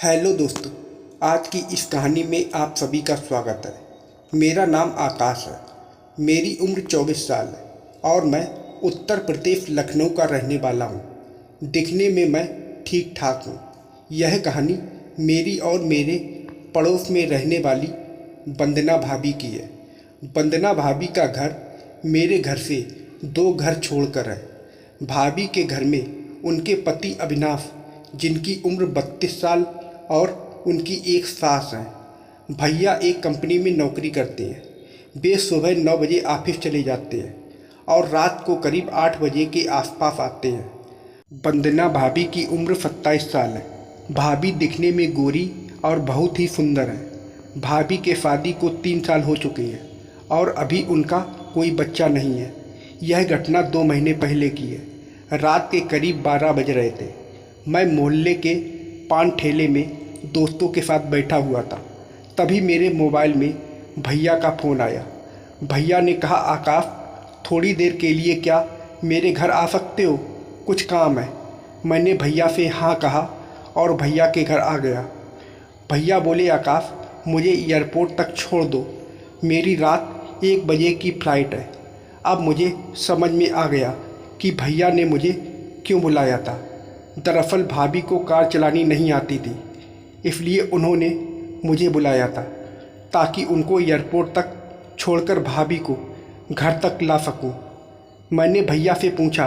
Hello दोस्तों, आज की इस कहानी में आप सभी का स्वागत है। मेरा नाम आकाश है। मेरी उम्र 24 साल है और मैं उत्तर प्रदेश लखनऊ का रहने वाला हूँ। दिखने में मैं ठीक ठाक हूँ। यह कहानी मेरी और मेरे पड़ोस में रहने वाली वंदना भाभी की है। वंदना भाभी का घर मेरे घर से 2 घर छोड़कर है। भाभी के घर में उनके पति अविनाश, जिनकी उम्र 32 साल और उनकी एक सास हैं। भैया एक कंपनी में नौकरी करते हैं। वे सुबह 9 बजे ऑफिस चले जाते हैं और रात को करीब 8 बजे के आसपास आते हैं। वंदना भाभी की उम्र 27 साल है। भाभी दिखने में गोरी और बहुत ही सुंदर है। भाभी के शादी को 3 साल हो चुके हैं और अभी उनका कोई बच्चा नहीं है। यह घटना 2 महीने पहले की है। रात के करीब 12 बज रहे थे। मैं मोहल्ले के पान ठेले में दोस्तों के साथ बैठा हुआ था। तभी मेरे मोबाइल में भैया का फ़ोन आया। भैया ने कहा, आकाश, थोड़ी देर के लिए क्या मेरे घर आ सकते हो? कुछ काम है। मैंने भैया से हाँ कहा और भैया के घर आ गया। भैया बोले, आकाश, मुझे एयरपोर्ट तक छोड़ दो। मेरी रात 1 बजे की फ़्लाइट है। अब मुझे समझ में आ गया कि भैया ने मुझे क्यों बुलाया था। दरअसल भाभी को कार चलानी नहीं आती थी, इसलिए उन्होंने मुझे बुलाया था ताकि उनको एयरपोर्ट तक छोड़कर भाभी को घर तक ला सकूं। मैंने भैया से पूछा,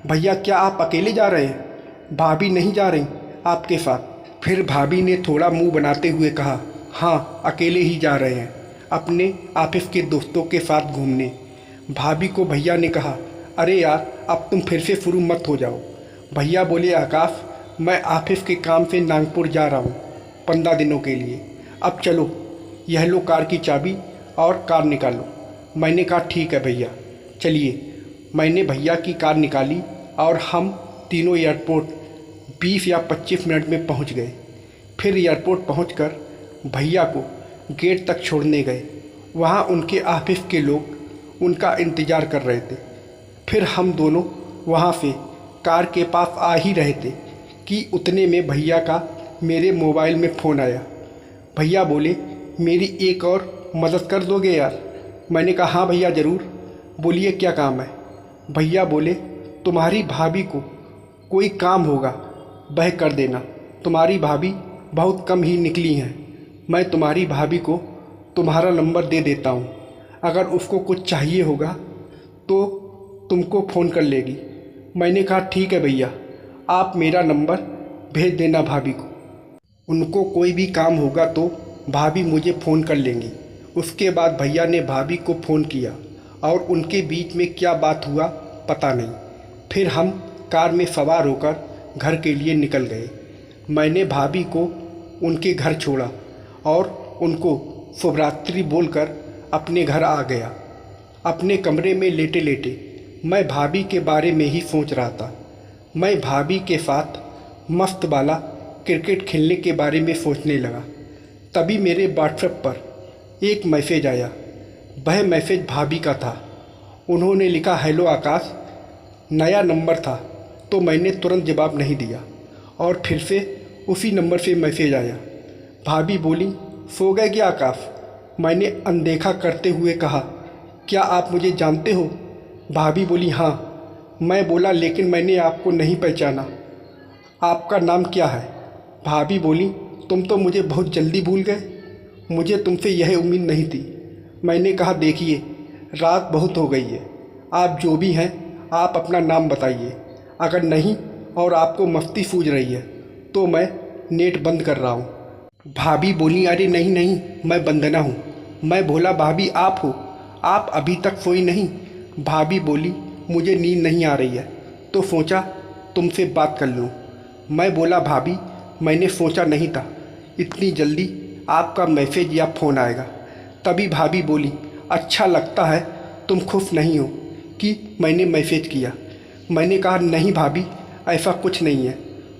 भैया क्या आप अकेले जा रहे हैं? भाभी नहीं जा रही आपके साथ? फिर भाभी ने थोड़ा मुंह बनाते हुए कहा, हाँ, अकेले ही जा रहे हैं, अपने ऑफिस के दोस्तों के साथ घूमने। भाभी को भैया ने कहा, अरे यार, अब तुम फिर से शुरू मत हो जाओ। भैया बोले, आकाश, मैं ऑफिस के काम से नागपुर जा रहा हूँ 15 दिनों के लिए। अब चलो, यह लो कार की चाबी और कार निकालो। मैंने कहा, ठीक है भैया, चलिए। मैंने भैया की कार निकाली और हम तीनों एयरपोर्ट 20 या 25 मिनट में पहुँच गए। फिर एयरपोर्ट पहुँचकर भैया को गेट तक छोड़ने गए। वहाँ उनके ऑफिस के लोग उनका इंतज़ार कर रहे थे। फिर हम दोनों वहाँ से कार के पास आ ही रहे थे कि उतने में भैया का मेरे मोबाइल में फ़ोन आया। भैया बोले, मेरी एक और मदद कर दोगे यार? मैंने कहा, हाँ भैया, ज़रूर। बोलिए, क्या काम है? भैया बोले, तुम्हारी भाभी को कोई काम होगा, वह कर देना। तुम्हारी भाभी बहुत कम ही निकली हैं। मैं तुम्हारी भाभी को तुम्हारा नंबर दे देता हूँ। अगर उसको कुछ चाहिए होगा तो तुमको फ़ोन कर लेगी। मैंने कहा, ठीक है भैया, आप मेरा नंबर भेज देना भाभी को। उनको कोई भी काम होगा तो भाभी मुझे फ़ोन कर लेंगी। उसके बाद भैया ने भाभी को फ़ोन किया और उनके बीच में क्या बात हुआ पता नहीं। फिर हम कार में सवार होकर घर के लिए निकल गए। मैंने भाभी को उनके घर छोड़ा और उनको शुभरात्रि बोलकर अपने घर आ गया। अपने कमरे में लेटे लेटे मैं भाभी के बारे में ही सोच रहा था। मैं भाभी के साथ मस्त वाला क्रिकेट खेलने के बारे में सोचने लगा। तभी मेरे व्हाट्सएप पर एक मैसेज आया। वह मैसेज भाभी का था। उन्होंने लिखा, हेलो आकाश। नया नंबर था तो मैंने तुरंत जवाब नहीं दिया और फिर से उसी नंबर से मैसेज आया। भाभी बोली, सो गए क्या आकाश? मैंने अनदेखा करते हुए कहा, क्या आप मुझे जानते हो? भाभी बोली, हाँ। मैं बोला, लेकिन मैंने आपको नहीं पहचाना। आपका नाम क्या है? भाभी बोली, तुम तो मुझे बहुत जल्दी भूल गए। मुझे तुमसे यह उम्मीद नहीं थी। मैंने कहा, देखिए, रात बहुत हो गई है। आप जो भी हैं, आप अपना नाम बताइए। अगर नहीं और आपको मस्ती सूझ रही है तो मैं नेट बंद कर रहा हूँ। भाभी बोली, अरे नहीं नहीं, मैं वंदना हूँ। मैं बोला, भाभी आप हो? आप अभी तक सोई नहीं? भाभी बोली, मुझे नींद नहीं आ रही है तो सोचा तुमसे बात कर लूँ। मैं बोला, भाभी, मैंने सोचा नहीं था इतनी जल्दी आपका मैसेज या फ़ोन आएगा। तभी भाभी बोली, अच्छा लगता है तुम खुश नहीं हो कि मैंने मैसेज किया। मैंने कहा, नहीं भाभी, ऐसा कुछ नहीं है।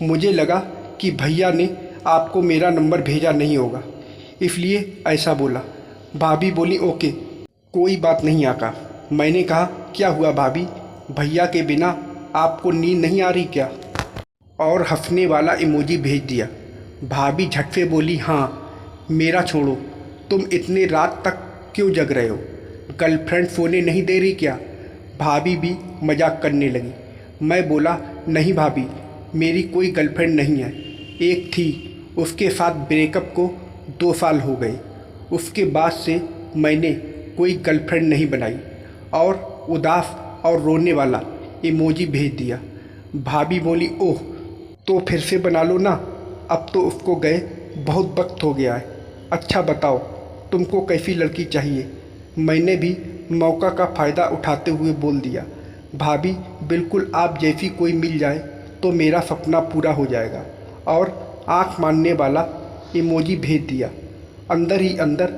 मुझे लगा कि भैया ने आपको मेरा नंबर भेजा नहीं होगा, इसलिए ऐसा बोला। भाभी बोली, ओके, कोई बात नहीं आका। मैंने कहा, क्या हुआ भाभी, भैया के बिना आपको नींद नहीं आ रही क्या? और हंसने वाला इमोजी भेज दिया। भाभी झट से बोली, हाँ मेरा छोड़ो, तुम इतने रात तक क्यों जग रहे हो? गर्लफ्रेंड सोने नहीं दे रही क्या? भाभी भी मजाक करने लगी। मैं बोला, नहीं भाभी, मेरी कोई गर्लफ्रेंड नहीं है। एक थी, उसके साथ ब्रेकअप को 2 साल हो गए। उसके बाद से मैंने कोई गर्लफ्रेंड नहीं बनाई। और उदास और रोने वाला इमोजी भेज दिया। भाभी बोली, ओह तो फिर से बना लो ना, अब तो उसको गए बहुत वक्त हो गया है। अच्छा बताओ, तुमको कैसी लड़की चाहिए? मैंने भी मौका का फ़ायदा उठाते हुए बोल दिया, भाभी बिल्कुल आप जैसी कोई मिल जाए तो मेरा सपना पूरा हो जाएगा। और आँख मानने वाला इमोजी भेज दिया। अंदर ही अंदर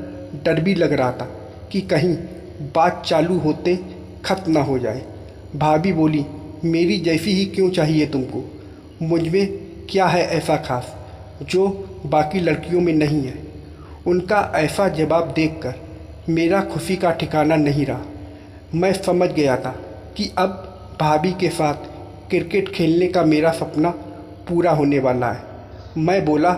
डर भी लग रहा था कि कहीं बात चालू होते खत्म ना हो जाए। भाभी बोली, मेरी जैसी ही क्यों चाहिए तुमको? मुझ में क्या है ऐसा खास जो बाकी लड़कियों में नहीं है? उनका ऐसा जवाब देखकर मेरा खुशी का ठिकाना नहीं रहा। मैं समझ गया था कि अब भाभी के साथ क्रिकेट खेलने का मेरा सपना पूरा होने वाला है। मैं बोला,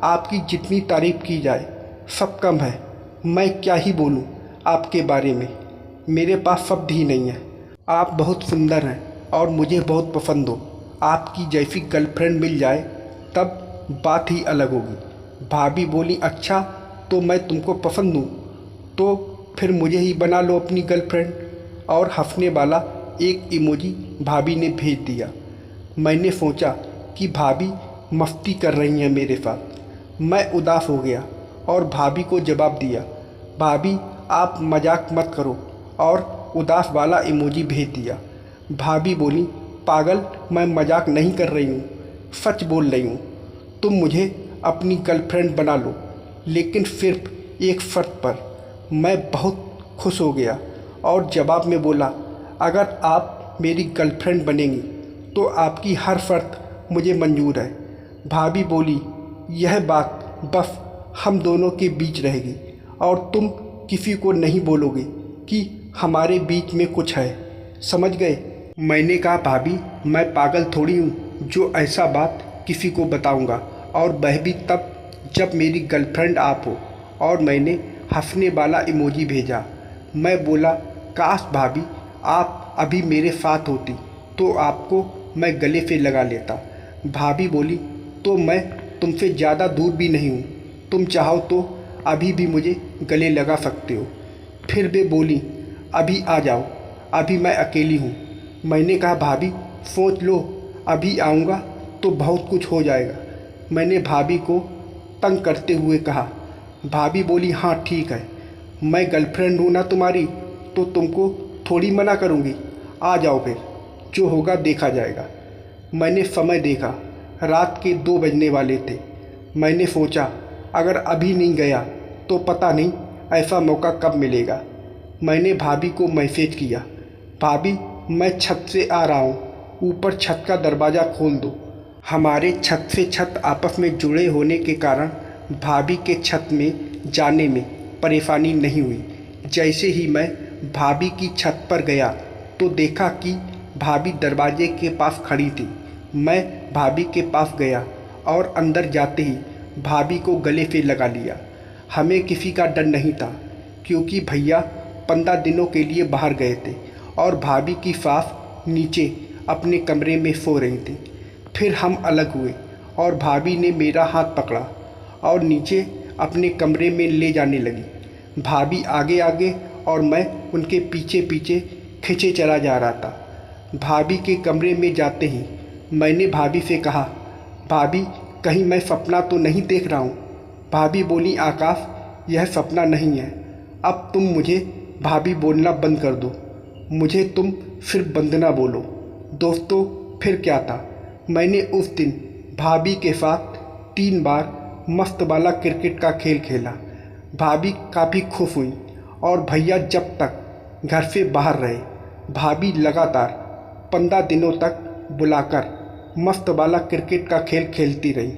आपकी जितनी तारीफ़ की जाए सब कम है। मैं क्या ही बोलूं आपके बारे में, मेरे पास शब्द ही नहीं है। आप बहुत सुंदर हैं और मुझे बहुत पसंद हो। आपकी जैसी गर्लफ्रेंड मिल जाए तब बात ही अलग होगी। भाभी बोली, अच्छा तो मैं तुमको पसंद हूँ तो फिर मुझे ही बना लो अपनी गर्लफ्रेंड। और हंसने वाला एक इमोजी भाभी ने भेज दिया। मैंने सोचा कि भाभी मस्ती कर रही हैं मेरे साथ। मैं उदास हो गया और भाभी को जवाब दिया, भाभी आप मजाक मत करो, और उदास वाला इमोजी भेज दिया। भाभी बोली, पागल, मैं मजाक नहीं कर रही हूँ, सच बोल रही हूँ। तुम मुझे अपनी गर्लफ्रेंड बना लो, लेकिन सिर्फ एक शर्त पर। मैं बहुत खुश हो गया और जवाब में बोला, अगर आप मेरी गर्लफ्रेंड बनेंगी तो आपकी हर शर्त मुझे मंजूर है। भाभी बोली, यह बात बस हम दोनों के बीच रहेगी और तुम किसी को नहीं बोलोगे कि हमारे बीच में कुछ है, समझ गए? मैंने कहा, भाभी मैं पागल थोड़ी हूँ जो ऐसा बात किसी को बताऊँगा, और वह भी तब जब मेरी गर्लफ्रेंड आप हो। और मैंने हंसने वाला इमोजी भेजा। मैं बोला, काश भाभी आप अभी मेरे साथ होती तो आपको मैं गले से लगा लेता। भाभी बोली, तो मैं तुमसे ज़्यादा दूर भी नहीं हूँ, तुम चाहो तो अभी भी मुझे गले लगा सकते हो। फिर वे बोली, अभी आ जाओ, अभी मैं अकेली हूँ। मैंने कहा, भाभी सोच लो, अभी आऊँगा तो बहुत कुछ हो जाएगा। मैंने भाभी को तंग करते हुए कहा। भाभी बोली, हाँ ठीक है, मैं गर्लफ्रेंड हूँ ना तुम्हारी, तो तुमको थोड़ी मना करूँगी। आ जाओ, फिर जो होगा देखा जाएगा। मैंने समय देखा, रात के 2 बजने वाले थे। मैंने सोचा अगर अभी नहीं गया तो पता नहीं ऐसा मौका कब मिलेगा। मैंने भाभी को मैसेज किया, भाभी मैं छत से आ रहा हूँ, ऊपर छत का दरवाज़ा खोल दो। हमारे छत से छत आपस में जुड़े होने के कारण भाभी के छत में जाने में परेशानी नहीं हुई। जैसे ही मैं भाभी की छत पर गया तो देखा कि भाभी दरवाजे के पास खड़ी थी। मैं भाभी के पास गया और अंदर जाते ही भाभी को गले से लगा लिया। हमें किसी का डर नहीं था क्योंकि भैया 15 दिनों के लिए बाहर गए थे और भाभी की सास नीचे अपने कमरे में सो रही थी। फिर हम अलग हुए और भाभी ने मेरा हाथ पकड़ा और नीचे अपने कमरे में ले जाने लगी। भाभी आगे आगे और मैं उनके पीछे पीछे खींचे चला जा रहा था। भाभी के कमरे में जाते ही मैंने भाभी से कहा, भाभी कहीं मैं सपना तो नहीं देख रहा हूँ? भाभी बोली, आकाश यह सपना नहीं है, अब तुम मुझे भाभी बोलना बंद कर दो, मुझे तुम सिर्फ वंदना बोलो। दोस्तों फिर क्या था, मैंने उस दिन भाभी के साथ 3 बार मस्त वाला क्रिकेट का खेल खेला। भाभी काफ़ी खुश हुई और भैया जब तक घर से बाहर रहे, भाभी लगातार 15 दिनों तक बुलाकर मस्त वाला क्रिकेट का खेल खेलती रही।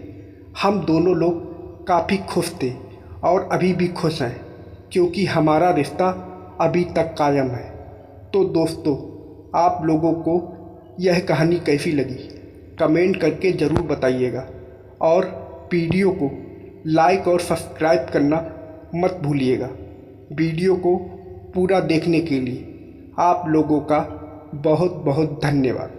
हम दोनों लोग काफ़ी खुश थे और अभी भी खुश हैं क्योंकि हमारा रिश्ता अभी तक कायम है। तो दोस्तों आप लोगों को यह कहानी कैसी लगी कमेंट करके ज़रूर बताइएगा और वीडियो को लाइक और सब्सक्राइब करना मत भूलिएगा। वीडियो को पूरा देखने के लिए आप लोगों का बहुत बहुत धन्यवाद।